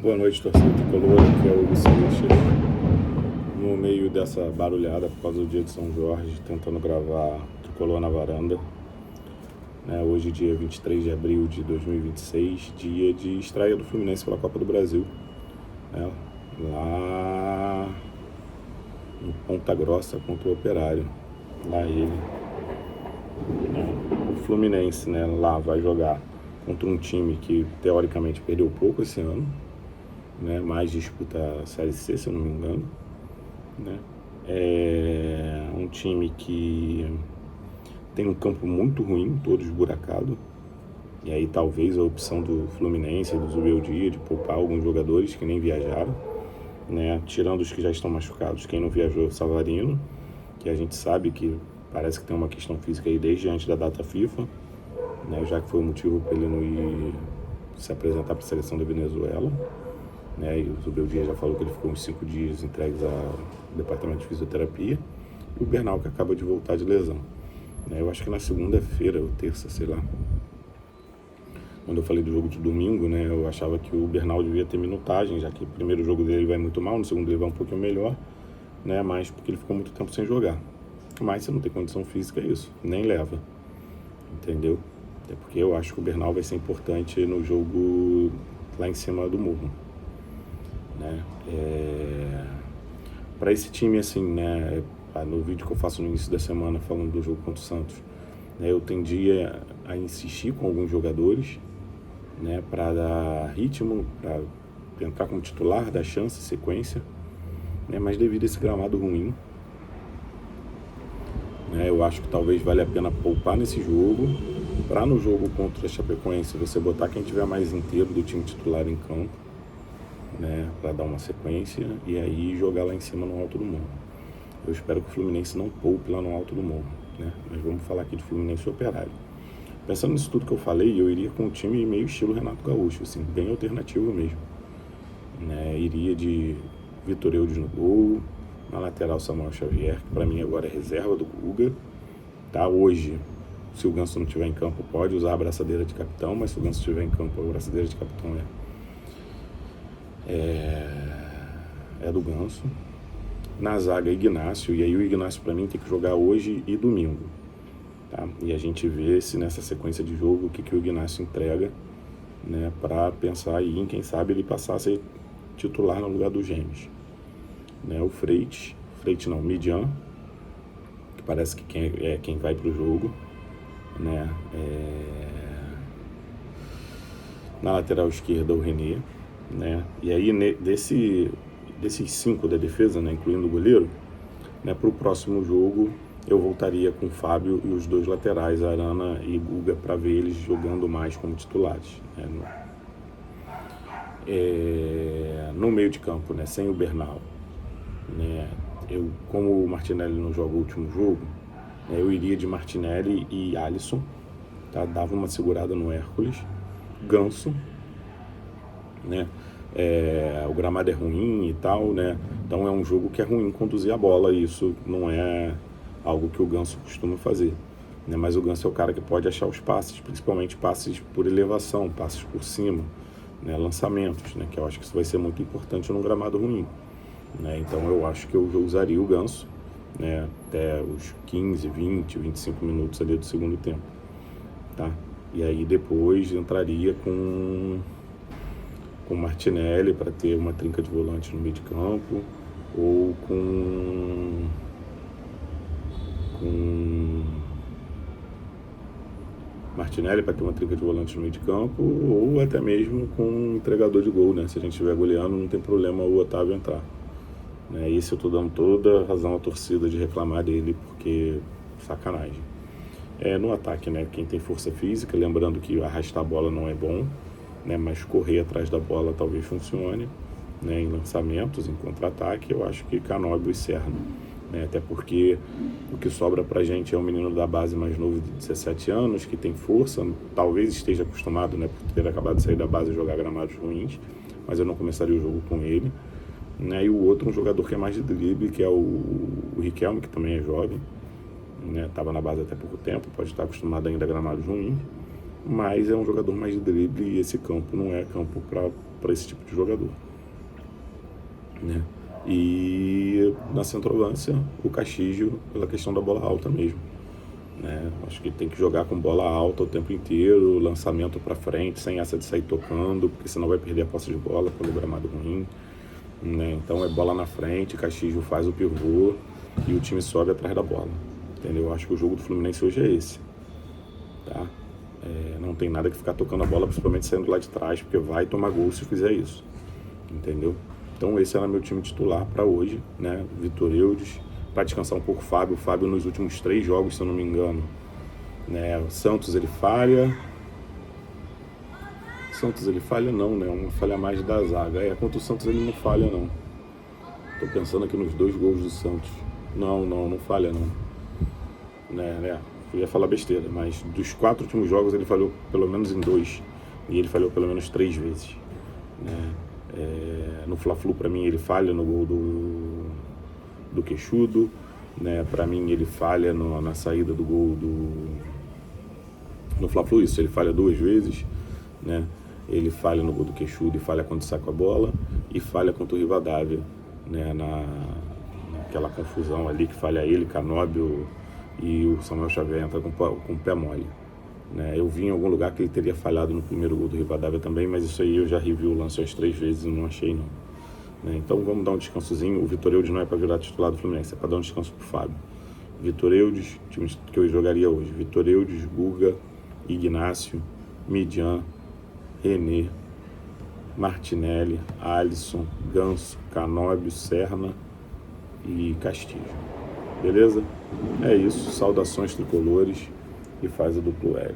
Boa noite, torcida tricolor, aqui é o Hugo Seixas. No meio dessa barulhada por causa do dia de São Jorge, tentando gravar Tricolor na Varanda. Hoje, dia 23 de abril de 2026, dia de estreia do Fluminense pela Copa do Brasil. Lá em Ponta Grossa contra o Operário. Lá ele. O Fluminense, lá vai jogar contra um time que teoricamente perdeu pouco esse ano. Mais disputa a Série C, se eu não me engano. É um time que tem um campo muito ruim, todo esburacado. E aí talvez a opção do Fluminense, do Zubeldia, de poupar alguns jogadores que nem viajaram. Tirando os que já estão machucados, quem não viajou, Savarino, que a gente sabe que parece que tem uma questão física aí desde antes da data FIFA, já que foi o motivo para ele não ir se apresentar para a seleção da Venezuela. E o Zubeldia já falou que ele ficou uns 5 dias entregues ao departamento de fisioterapia. E o Bernal, que acaba de voltar de lesão. Eu acho que na segunda-feira, ou terça, sei lá, quando eu falei do jogo de domingo, eu achava que o Bernal devia ter minutagem, já que o primeiro jogo dele vai muito mal, no segundo ele vai um pouquinho melhor, mas porque ele ficou muito tempo sem jogar. Mas se não tem condição física, é isso, nem leva, entendeu? Até porque eu acho que o Bernal vai ser importante no jogo lá em cima do morro. Para esse time, assim, no vídeo que eu faço no início da semana falando do jogo contra o Santos, eu tendia a insistir com alguns jogadores, para dar ritmo, para entrar como titular, dar chance, sequência, mas devido a esse gramado ruim, eu acho que talvez valha a pena poupar nesse jogo, para no jogo contra a Chapecoense você botar quem tiver mais inteiro do time titular em campo, para dar uma sequência e aí jogar lá em cima no alto do morro. Eu espero que o Fluminense não poupe lá no alto do morro, mas vamos falar aqui de Fluminense e Operário. Pensando nisso tudo que eu falei, eu iria com um time meio estilo Renato Gaúcho, assim, bem alternativo mesmo. Iria de Vitor Eudes no gol, na lateral Samuel Xavier, que para mim agora é reserva do Guga. Hoje, se o Ganso não estiver em campo, pode usar a braçadeira de capitão, mas se o Ganso estiver em campo, a braçadeira de capitão é do Ganso. Na zaga, Ignacio, e aí o Ignacio para mim tem que jogar hoje e domingo. E a gente vê se nessa sequência de jogo o que o Ignacio entrega, para pensar aí em quem sabe ele passar a ser titular no lugar do Gêmeos. O Freitas não, Midian, que parece que quem vai pro jogo, na lateral esquerda o René, e aí desses 5 da defesa, incluindo o goleiro, para o próximo jogo eu voltaria com o Fábio e os 2 laterais, Arana e Guga, para ver eles jogando mais como titulares. No meio de campo, sem o Bernal, como o Martinelli não joga o último jogo, eu iria de Martinelli e Alisson, dava uma segurada no Hércules, Ganso, o gramado é ruim e tal, então é um jogo que é ruim conduzir a bola, e isso não é algo que o Ganso costuma fazer, mas o Ganso é o cara que pode achar os passes, principalmente passes por elevação, passes por cima, lançamentos, que eu acho que isso vai ser muito importante num gramado ruim, então eu acho que eu usaria o Ganso, até os 15, 20, 25 minutos ali do segundo tempo, e aí depois entraria com Martinelli para ter uma trinca de volante no meio de campo, ou com Martinelli para ter uma trinca de volante no meio de campo, ou até mesmo com um entregador de gol, se a gente estiver goleando, não tem problema o Otávio entrar. Isso eu estou dando toda a razão à torcida de reclamar dele, porque sacanagem. No ataque, quem tem força física, lembrando que arrastar a bola não é bom, mas correr atrás da bola talvez funcione, em lançamentos, em contra-ataque, eu acho que Canóbio e Serna, até porque o que sobra pra gente é um menino da base mais novo de 17 anos, que tem força, talvez esteja acostumado, por ter acabado de sair da base e jogar gramados ruins, mas eu não começaria o jogo com ele, e o outro, um jogador que é mais de drible, que é o Riquelme, que também é jovem, estava na base até pouco tempo, pode estar acostumado ainda a gramados ruins, mas é um jogador mais de drible, e esse campo não é campo para para esse tipo de jogador, né? E na centroavância, o Castillo, pela questão da bola alta mesmo, né? Acho que tem que jogar com bola alta o tempo inteiro, lançamento para frente, sem essa de sair tocando, porque senão vai perder a posse de bola pelo gramado ruim, né? Então é bola na frente, Castillo faz o pivô e o time sobe atrás da bola, entendeu? Acho que o jogo do Fluminense hoje é esse, tá? Não tem nada que ficar tocando a bola, principalmente saindo lá de trás, porque vai tomar gol se fizer isso, entendeu? Então esse era meu time titular para hoje, né? Vitor Eudes, para descansar um pouco o Fábio. O Fábio nos últimos 3 jogos, se eu não me engano, né? O Santos ele falha. Santos ele falha não, né? Uma falha mais da zaga. Contra o Santos ele não falha não. Tô pensando aqui nos 2 gols do Santos. Não falha não. Né? Eu ia falar besteira, mas dos 4 últimos jogos ele falhou pelo menos em 2. E ele falhou pelo menos 3 vezes, né? No Fla-Flu, para mim, ele falha no gol do Queixudo, né? Para mim, ele falha na saída do gol no Fla-Flu, isso, ele falha 2 vezes, né? Ele falha no gol do Queixudo e falha quando sai com a bola, e falha contra o Rivadavia, né? Naquela confusão ali que falha ele, Canóbio e o Samuel Xavier entra com o pé mole. Né? Eu vi em algum lugar que ele teria falhado no primeiro gol do Rivadavia também, mas isso aí eu já revi o lance umas 3 vezes e não achei não. Né? Então vamos dar um descansozinho. O Vitor Eudes não é para virar titular do Fluminense, é para dar um descanso pro Fábio. Vitor Eudes, time que eu jogaria hoje: Vitor Eudes, Guga, Ignácio, Midian, René, Martinelli, Alisson, Ganso, Canóbio, Serna e Castillo. Beleza? É isso, saudações tricolores e faz a duplo L.